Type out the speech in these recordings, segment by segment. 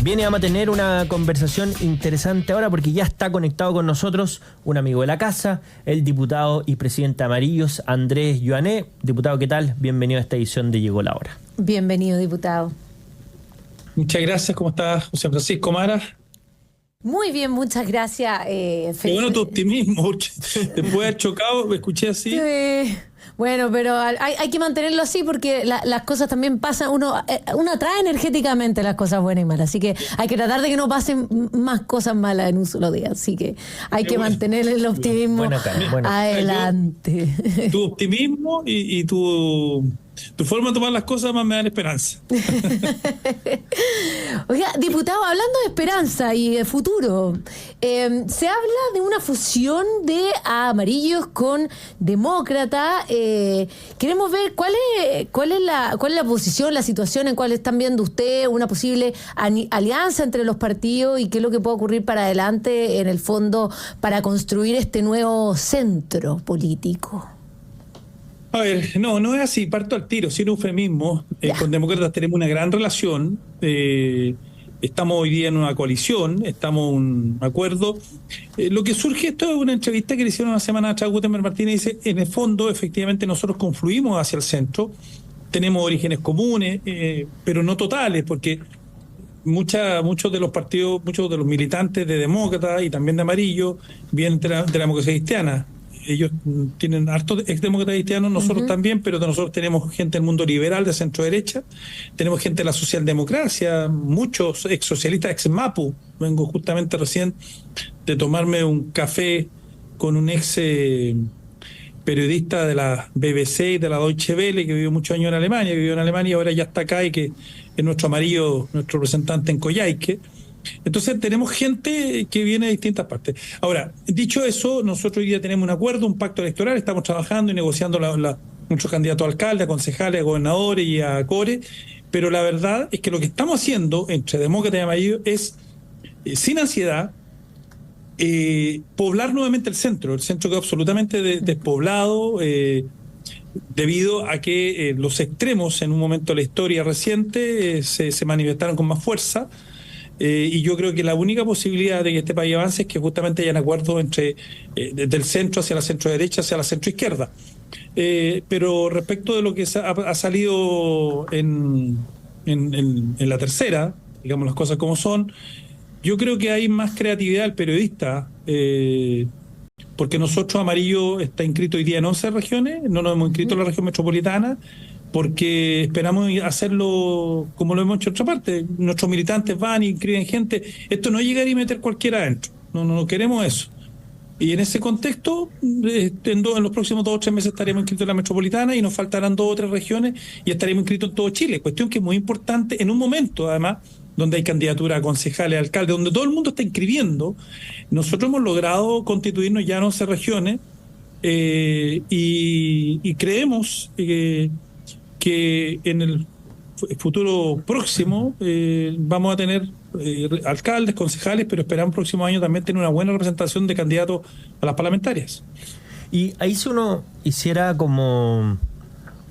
Bien, vamos a tener una conversación interesante ahora porque ya está conectado con nosotros un amigo de la casa, el diputado y presidente de Amarillos, Andrés Yuané. Diputado, ¿qué tal? Bienvenido a esta edición de Llegó la Hora. Bienvenido, diputado. Muchas gracias. ¿Cómo estás, José Francisco Mara? Muy bien, muchas gracias. Qué bueno tu optimismo, porque después de haber chocado, me escuché así. Bueno, pero hay que mantenerlo así porque las cosas también pasan, uno atrae energéticamente las cosas buenas y malas, así que hay que tratar de que no pasen más cosas malas en un solo día, así que hay que mantener el optimismo adelante. Tu optimismo y tu forma de tomar las cosas más me dan esperanza. Oiga, diputado, hablando de esperanza y de futuro, se habla de una fusión de Amarillos con Demócrata. Queremos ver cuál es la posición, la situación en cuál están viendo usted, una posible alianza entre los partidos y qué es lo que puede ocurrir para adelante en el fondo para construir este nuevo centro político. A ver, no es así, parto al tiro, sin eufemismo. Con Demócratas tenemos una gran relación. Estamos hoy día en una coalición, estamos en un acuerdo. Lo que surge, esto es una entrevista que le hicieron una semana atrás a Gutenberg Martínez, dice, en el fondo, efectivamente, nosotros confluimos hacia el centro, tenemos orígenes comunes, pero no totales, porque muchos de los partidos, muchos de los militantes de Demócratas y también de Amarillo vienen de la democracia cristiana. Ellos tienen hartos exdemócratas cristianos, nosotros también, pero nosotros tenemos gente del mundo liberal de centro derecha, tenemos gente de la socialdemocracia, muchos ex socialistas, ex MAPU. Vengo justamente recién de tomarme un café con un ex periodista de la BBC y de la Deutsche Welle que vivió muchos años en Alemania, y ahora ya está acá y que es nuestro Amarillo, nuestro representante en Coyhaique. Entonces tenemos gente que viene de distintas partes. Ahora, dicho eso, nosotros hoy día tenemos un acuerdo, un pacto electoral, estamos trabajando y negociando nuestros candidatos a alcalde, a concejales, a gobernadores y a core, pero la verdad es que lo que estamos haciendo entre Demócratas y Amarillo es, sin ansiedad, poblar nuevamente el centro quedó absolutamente despoblado, debido a que los extremos en un momento de la historia reciente se manifestaron con más fuerza. Y yo creo que la única posibilidad de que este país avance es que justamente hayan acuerdos entre desde el centro hacia la centro derecha hacia la centro izquierda. Pero respecto de lo que ha salido en la tercera, digamos las cosas como son, yo creo que hay más creatividad del periodista, porque nosotros, Amarillo, está inscrito hoy día en 11 regiones, no nos hemos inscrito en la región metropolitana, porque esperamos hacerlo como lo hemos hecho en otra parte. Nuestros militantes van y inscriben gente. Esto no es llegar y meter cualquiera adentro. No queremos eso. Y en ese contexto, en los próximos 2 o 3 meses estaremos inscritos en la metropolitana y nos faltarán 2 o 3 regiones y estaremos inscritos en todo Chile. Cuestión que es muy importante en un momento, además, donde hay candidatura a concejales, a alcaldes, donde todo el mundo está inscribiendo. Nosotros hemos logrado constituirnos ya en 11 regiones y creemos que en el futuro próximo vamos a tener alcaldes, concejales, pero esperamos próximo año también tener una buena representación de candidatos a las parlamentarias. Y ahí si uno hiciera como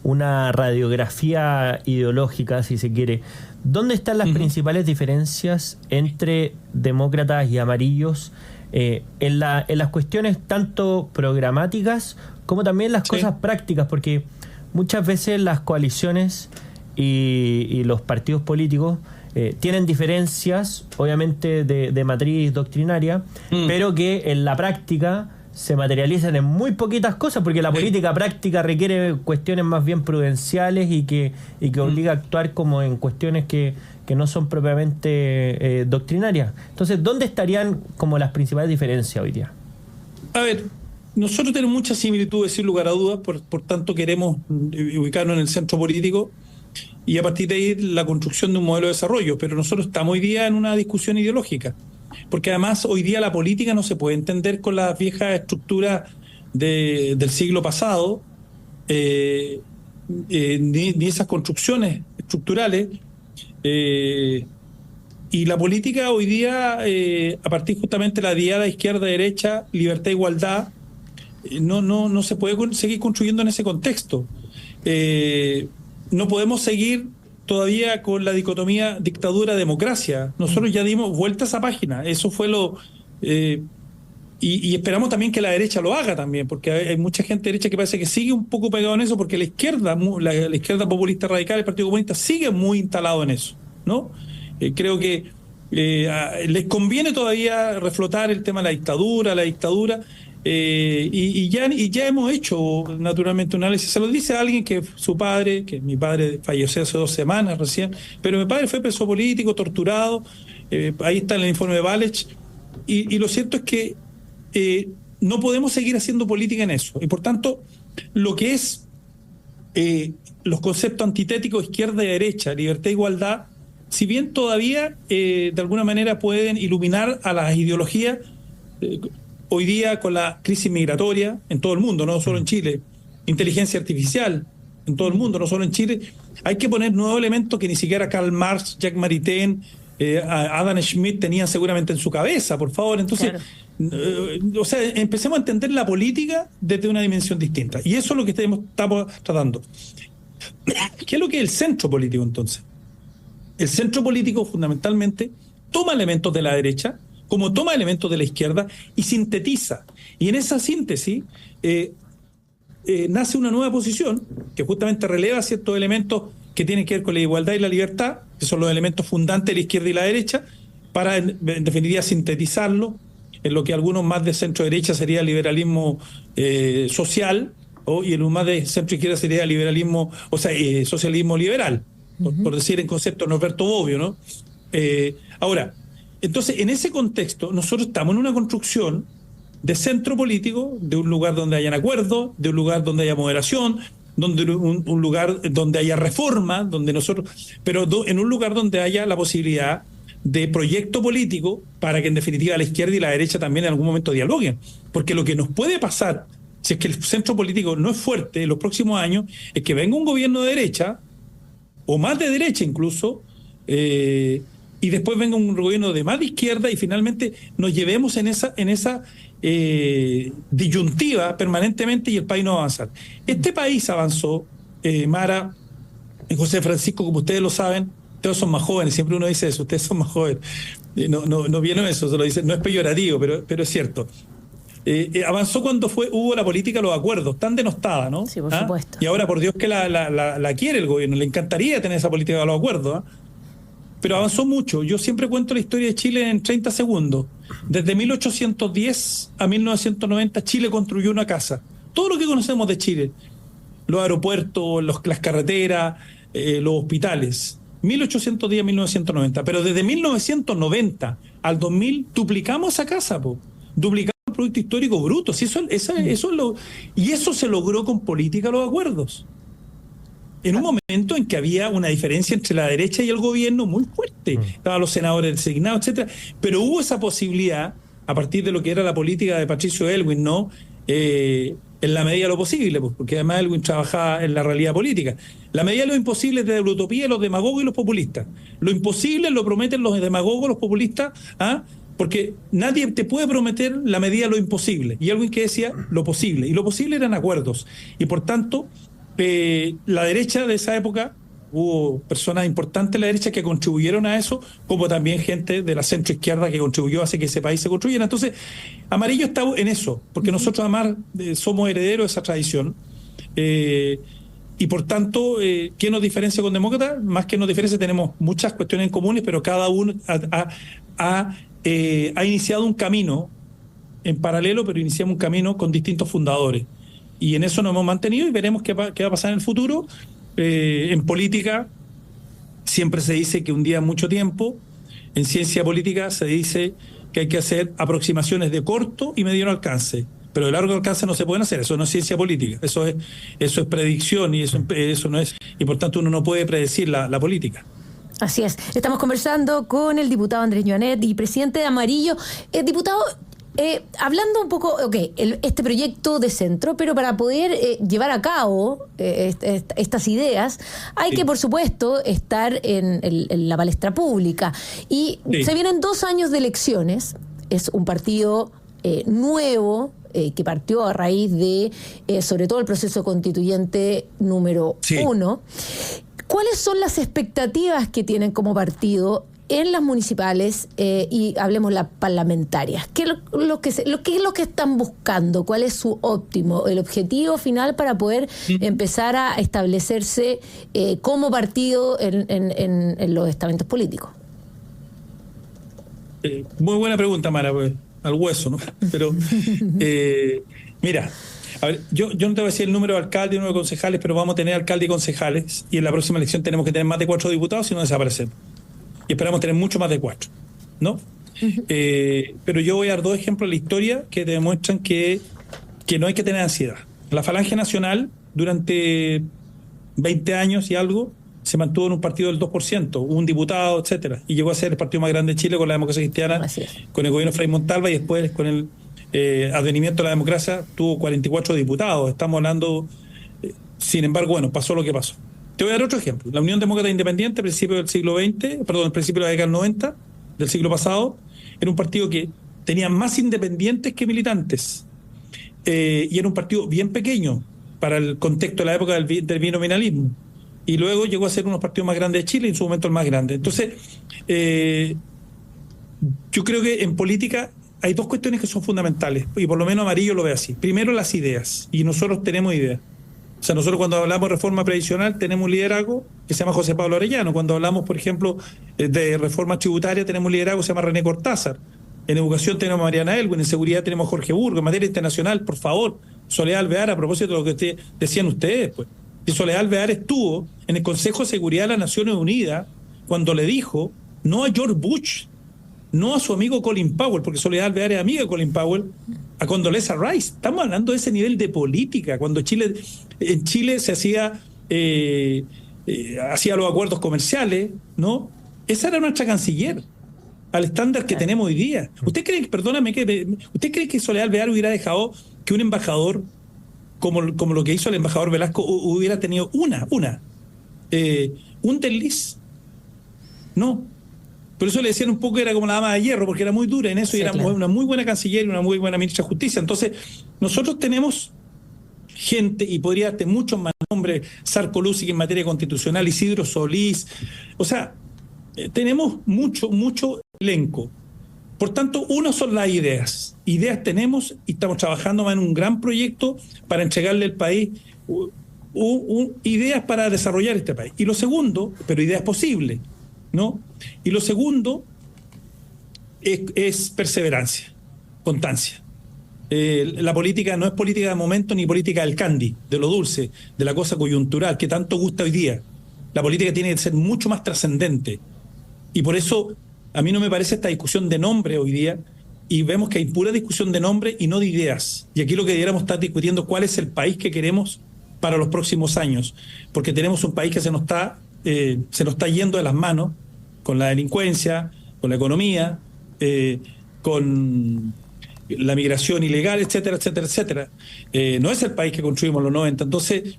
una radiografía ideológica, si se quiere, ¿dónde están las principales diferencias entre Demócratas y Amarillos en las cuestiones tanto programáticas como también las cosas prácticas? Porque muchas veces las coaliciones y los partidos políticos tienen diferencias, obviamente, de matriz doctrinaria, pero que en la práctica se materializan en muy poquitas cosas, porque la política práctica requiere cuestiones más bien prudenciales y que obliga a actuar como en cuestiones que no son propiamente doctrinarias. Entonces, ¿dónde estarían como las principales diferencias hoy día? A ver, nosotros tenemos muchas similitudes, sin lugar a dudas, por tanto queremos ubicarnos en el centro político y a partir de ahí la construcción de un modelo de desarrollo, pero nosotros estamos hoy día en una discusión ideológica, porque además hoy día la política no se puede entender con las viejas estructuras del siglo pasado, ni esas construcciones estructurales, y la política hoy día, a partir justamente de la diada izquierda-derecha, libertad-igualdad, no se puede seguir construyendo en ese contexto. No podemos seguir todavía con la dicotomía dictadura-democracia. Nosotros ya dimos vuelta a esa página. Eso fue lo... y esperamos también que la derecha lo haga también, porque hay mucha gente derecha que parece que sigue un poco pegado en eso, porque la izquierda populista radical, el Partido Comunista, sigue muy instalado en eso, ¿no? Creo que les conviene todavía reflotar el tema de la dictadura, y ya hemos hecho naturalmente un análisis. Se lo dice a alguien que su padre, que mi padre falleció hace 2 semanas recién, pero mi padre fue preso político, torturado, ahí está en el informe de Valech, y lo cierto es que no podemos seguir haciendo política en eso, y por tanto lo que es los conceptos antitéticos izquierda y derecha, libertad e igualdad, si bien todavía de alguna manera pueden iluminar a las ideologías, hoy día con la crisis migratoria en todo el mundo, no solo en Chile, inteligencia artificial en todo el mundo, no solo en Chile, hay que poner nuevos elementos que ni siquiera Karl Marx, Jacques Maritain, Adam Smith tenían seguramente en su cabeza, por favor. Entonces, o sea, empecemos a entender la política desde una dimensión distinta. Y eso es lo que estamos tratando. ¿Qué es lo que es el centro político entonces? El centro político fundamentalmente toma elementos de la derecha, como toma elementos de la izquierda y sintetiza. Y en esa síntesis nace una nueva posición que justamente releva ciertos elementos que tienen que ver con la igualdad y la libertad, que son los elementos fundantes de la izquierda y la derecha, para en definitiva sintetizarlo en lo que algunos más de centro derecha sería liberalismo social, y en los más de centro izquierda sería liberalismo, o sea, socialismo liberal, por decir en concepto Norberto Bobbio, ¿no? Ahora, entonces, en ese contexto, nosotros estamos en una construcción de centro político, de un lugar donde hayan acuerdos, de un lugar donde haya moderación, donde un lugar donde haya reforma, pero en un lugar donde haya la posibilidad de proyecto político para que en definitiva la izquierda y la derecha también en algún momento dialoguen. Porque lo que nos puede pasar, si es que el centro político no es fuerte en los próximos años, es que venga un gobierno de derecha, o más de derecha incluso, y después venga un gobierno de más de izquierda y finalmente nos llevemos en esa disyuntiva permanentemente y el país no va a avanzar. Este país avanzó, Mara y José Francisco, como ustedes lo saben, ustedes son más jóvenes, siempre uno dice eso, ustedes son más jóvenes. No viene eso, se lo dice, no es peyorativo, pero es cierto. Avanzó cuando hubo la política de los acuerdos, tan denostada, ¿no? Sí, por supuesto. Y ahora, por Dios, que la quiere el gobierno, le encantaría tener esa política de los acuerdos, pero avanzó mucho. Yo siempre cuento la historia de Chile en 30 segundos. Desde 1810 a 1990, Chile construyó una casa. Todo lo que conocemos de Chile, los aeropuertos, las carreteras, los hospitales, 1810 a 1990. Pero desde 1990 al 2000 duplicamos esa casa, duplicamos el Producto Histórico Bruto. Si y eso se logró con política de los acuerdos. En un momento en que había una diferencia entre la derecha y el gobierno muy fuerte. Estaban los senadores designados, etcétera. Pero hubo esa posibilidad, a partir de lo que era la política de Patricio Aylwin, ¿no? En la medida de lo posible, porque además Aylwin trabajaba en la realidad política. La medida de lo imposible es de la utopía de los demagogos y los populistas. Lo imposible lo prometen los demagogos, los populistas, porque nadie te puede prometer la medida de lo imposible. Y Aylwin que decía lo posible. Y lo posible eran acuerdos. Y por tanto, la derecha de esa época, hubo personas importantes de la derecha que contribuyeron a eso, como también gente de la centroizquierda que contribuyó a hacer que ese país se construyera. Entonces, Amarillo está en eso, porque nosotros además somos herederos de esa tradición. Y por tanto, ¿qué nos diferencia con Demócrata? Más que nos diferencia, tenemos muchas cuestiones en comunes, pero cada uno ha iniciado un camino en paralelo, pero iniciamos un camino con distintos fundadores. Y en eso nos hemos mantenido y veremos qué va a pasar en el futuro. En política siempre se dice que un día es mucho tiempo. En ciencia política se dice que hay que hacer aproximaciones de corto y mediano alcance. Pero de largo alcance no se pueden hacer. Eso no es ciencia política. Eso es predicción y eso no es. Y por tanto uno no puede predecir la política. Así es. Estamos conversando con el diputado Andrés Joanet y presidente de Amarillo. Diputado, hablando un poco, este proyecto de centro, pero para poder llevar a cabo estas ideas, hay que, por supuesto, estar en la palestra pública. Y se vienen 2 años de elecciones. Es un partido nuevo, que partió a raíz de, sobre todo, el proceso constituyente número 1. ¿Cuáles son las expectativas que tienen como partido en las municipales y hablemos las parlamentarias? ¿Qué es lo que están buscando? ¿Cuál es su óptimo, el objetivo final para poder empezar a establecerse como partido en los estamentos políticos? Muy buena pregunta, Mara, pues, al hueso, ¿no? Pero, mira, a ver, yo no te voy a decir el número de alcaldes y el número de concejales, pero vamos a tener alcaldes y concejales, y en la próxima elección tenemos que tener más de 4 diputados, si no desaparecemos. Y esperamos tener mucho más de 4, ¿no? Pero yo voy a dar 2 ejemplos de la historia que te demuestran que no hay que tener ansiedad. La Falange Nacional, durante 20 años y algo, se mantuvo en un partido del 2%, un diputado, etcétera, y llegó a ser el partido más grande de Chile con la democracia cristiana, con el gobierno de Frei Montalva, y después con el advenimiento de la democracia tuvo 44 diputados. Estamos hablando, sin embargo, bueno, pasó lo que pasó. Te voy a dar otro ejemplo. La Unión Demócrata Independiente, principio del siglo XX, perdón, principio de la década del 90, del siglo pasado, era un partido que tenía más independientes que militantes, y era un partido bien pequeño para el contexto de la época del binominalismo. Y luego llegó a ser uno de los partidos más grandes de Chile, y en su momento el más grande. Entonces, yo creo que en política hay 2 cuestiones que son fundamentales, y por lo menos Amarillo lo ve así. Primero, las ideas, y nosotros tenemos ideas. O sea, nosotros cuando hablamos de reforma previsional tenemos un liderazgo que se llama José Pablo Arellano. Cuando hablamos, por ejemplo, de reforma tributaria tenemos un liderazgo que se llama René Cortázar. En educación tenemos a Mariana Elwin, en seguridad tenemos a Jorge Burgo, en materia internacional, por favor, Soledad Alvear, a propósito de lo que decían ustedes, pues. Y Soledad Alvear estuvo en el Consejo de Seguridad de las Naciones Unidas cuando le dijo no a George Bush, no a su amigo Colin Powell, porque Soledad Alvear es amiga de Colin Powell, a Condoleezza Rice. Estamos hablando de ese nivel de política, cuando en Chile se hacía los acuerdos comerciales, ¿no? Esa era nuestra canciller, al estándar que tenemos hoy día. ¿Usted cree, usted cree que Soledad Alvear hubiera dejado que un embajador, como lo que hizo el embajador Velasco, hubiera tenido un desliz? No. Por eso le decían un poco que era como la dama de hierro, porque era muy dura en eso, sí, y era claro, una muy buena canciller y una muy buena ministra de Justicia. Entonces, nosotros tenemos gente, y podría darte muchos más nombres, Sarko Lucic en materia constitucional, Isidro Solís, o sea, tenemos mucho elenco. Por tanto, uno son las ideas. Ideas tenemos, y estamos trabajando más en un gran proyecto para entregarle al país ideas para desarrollar este país. Y lo segundo, pero ideas posibles, ¿no? Y lo segundo es perseverancia, constancia. La política no es política de momento ni política del candy, de lo dulce, de la cosa coyuntural que tanto gusta hoy día. La política tiene que ser mucho más trascendente. Y por eso a mí no me parece esta discusión de nombre hoy día, y vemos que hay pura discusión de nombre y no de ideas. Y aquí lo que deberíamos estar discutiendo cuál es el país que queremos para los próximos años, porque tenemos un país que se nos está yendo de las manos con la delincuencia, con la economía, con la migración ilegal, etcétera, etcétera, etcétera. No es el país que construimos en los 90. Entonces,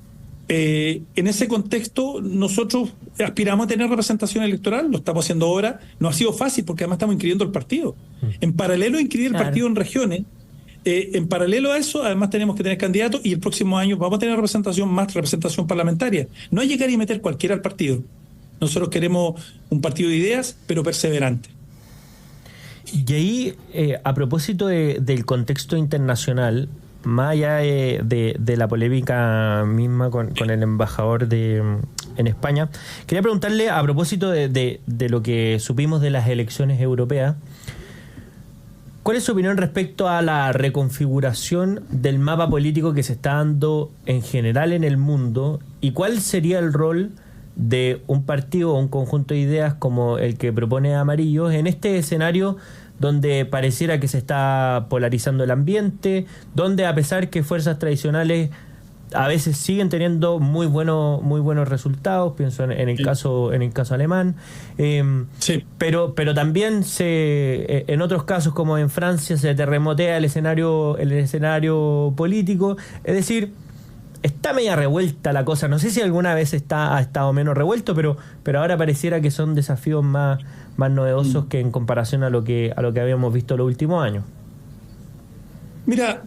en ese contexto, nosotros aspiramos a tener representación electoral, lo estamos haciendo ahora. No ha sido fácil porque además estamos inscribiendo el partido. En paralelo a inscribir el partido en regiones, en paralelo a eso, además tenemos que tener candidatos, y el próximo año vamos a tener más representación parlamentaria. No es llegar y meter cualquiera al partido. Nosotros queremos un partido de ideas, pero perseverante. Y ahí, a propósito del contexto internacional, más allá de la polémica misma con el embajador en España, quería preguntarle, a propósito de lo que supimos de las elecciones europeas, ¿cuál es su opinión respecto a la reconfiguración del mapa político que se está dando en general en el mundo, y cuál sería el rol de un partido o un conjunto de ideas como el que propone Amarillos en este escenario donde pareciera que se está polarizando el ambiente, donde a pesar que fuerzas tradicionales a veces siguen teniendo muy buenos resultados, pienso en el caso alemán, sí, pero también en otros casos como en Francia se terremotea el escenario político, es decir, está media revuelta la cosa. No sé si alguna vez ha estado menos revuelto, pero ahora pareciera que son desafíos más novedosos que en comparación a lo que habíamos visto los últimos años. Mira,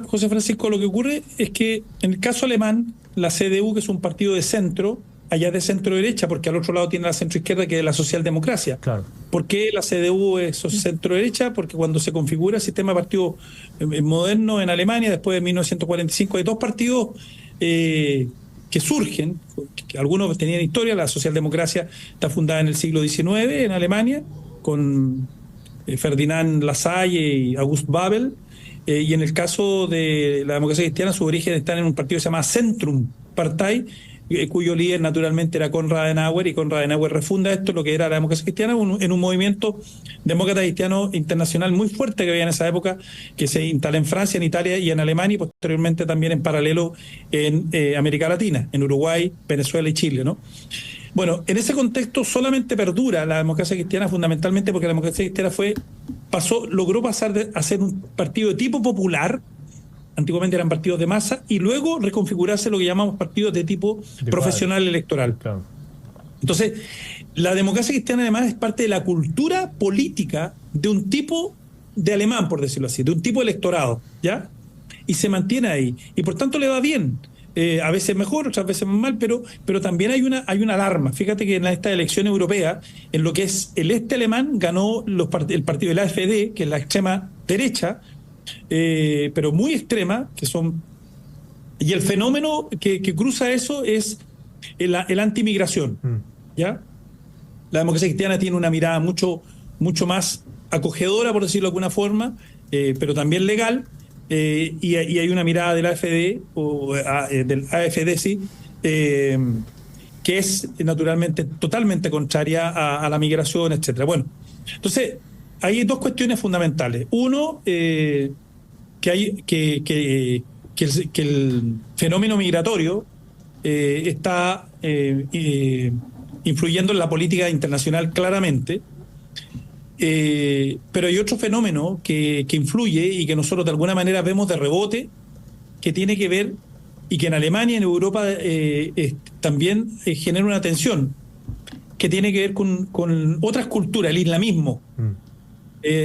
José Francisco, lo que ocurre es que en el caso alemán, la CDU, que es un partido de centro, allá de centro derecha, porque al otro lado tiene la centro izquierda, que es la socialdemocracia. Claro. ¿Por qué la CDU es centro derecha? Porque cuando se configura el sistema de partidos moderno en Alemania, después de 1945, hay dos partidos que surgen, que algunos tenían historia. La socialdemocracia está fundada en el siglo XIX en Alemania, con Ferdinand Lassalle y August Babel, y en el caso de la democracia cristiana, su origen está en un partido que se llama Zentrum Partei, cuyo líder naturalmente era Konrad Adenauer, y Konrad Adenauer refunda esto, lo que era la democracia cristiana, en un movimiento demócrata cristiano internacional muy fuerte que había en esa época, que se instala en Francia, en Italia y en Alemania, y posteriormente también en paralelo en América Latina, en Uruguay, Venezuela y Chile, ¿no? Bueno, en ese contexto solamente perdura la democracia cristiana, fundamentalmente porque la democracia cristiana logró pasar a ser un partido de tipo popular. Antiguamente eran partidos de masa, y luego reconfigurarse lo que llamamos partidos de tipo profesional electoral. Claro. Entonces, la democracia cristiana además es parte de la cultura política de un tipo de alemán, por decirlo así, de un tipo de electorado, ¿ya? Y se mantiene ahí. Y por tanto le va bien. A veces mejor, otras veces más mal, pero también hay una alarma. Fíjate que en esta elección europea, en lo que es el este alemán, ganó el partido del AfD, que es la extrema derecha, pero muy extrema, y el fenómeno que cruza eso es el antimigración, ¿ya? La democracia cristiana tiene una mirada mucho más acogedora, por decirlo de alguna forma, pero también legal, y hay una mirada del AfD, del AfD, sí, que es naturalmente totalmente contraria a la migración, etcétera. Bueno, entonces hay dos cuestiones fundamentales. Uno, que el fenómeno migratorio está influyendo en la política internacional claramente, pero hay otro fenómeno que influye y que nosotros de alguna manera vemos de rebote, que tiene que ver, y que en Alemania y en Europa también genera una tensión, que tiene que ver con otras culturas, el islamismo.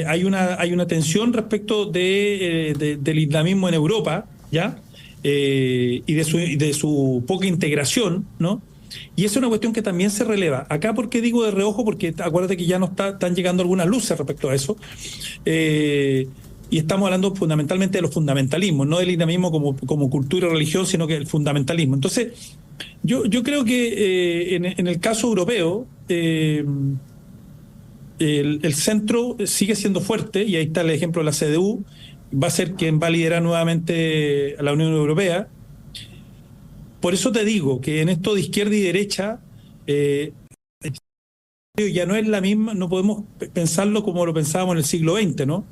Hay una tensión respecto del islamismo en Europa, ¿ya? Y de su poca integración, ¿no? Y esa es una cuestión que también se releva. Acá, ¿por qué digo de reojo? Porque acuérdate que ya no están llegando algunas luces respecto a eso. Y estamos hablando fundamentalmente de los fundamentalismos, no del islamismo como cultura y religión, sino que el fundamentalismo. Entonces, yo creo que en el caso europeo, el centro sigue siendo fuerte, y ahí está el ejemplo de la CDU, va a ser quien va a liderar nuevamente a la Unión Europea. Por eso te digo que en esto de izquierda y derecha ya no es la misma, no podemos pensarlo como lo pensábamos en el siglo XX, ¿no?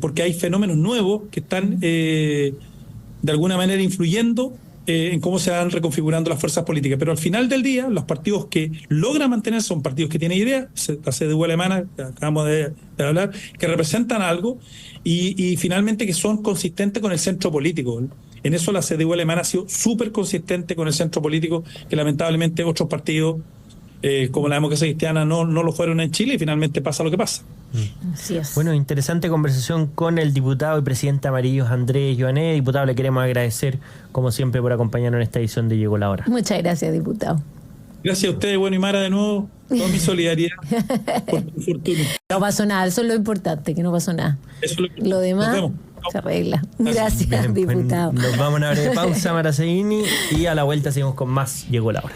Porque hay fenómenos nuevos que están de alguna manera influyendo en cómo se van reconfigurando las fuerzas políticas. Pero al final del día, los partidos que logran mantener son partidos que tienen ideas, la CDU alemana, que acabamos de hablar, que representan algo, y finalmente que son consistentes con el centro político. En eso la CDU alemana ha sido súper consistente con el centro político, que lamentablemente otros partidos, como la democracia cristiana, no lo fueron en Chile, y finalmente pasa lo que pasa. Así es. Bueno, interesante conversación con el diputado y presidente Amarillos, Andrés Joanet. Diputado, le queremos agradecer, como siempre, por acompañarnos en esta edición de Llegó la Hora. Muchas gracias, diputado. Gracias a ustedes, bueno, y Mara, de nuevo, toda mi solidaridad por tu fortuna. No pasó nada, eso es lo importante, que no pasó nada. Eso es lo demás nos vemos. se arregla. Gracias, Bien, diputado. Nos vamos a una breve pausa, Mara Seguini, y a la vuelta seguimos con más Llegó la Hora.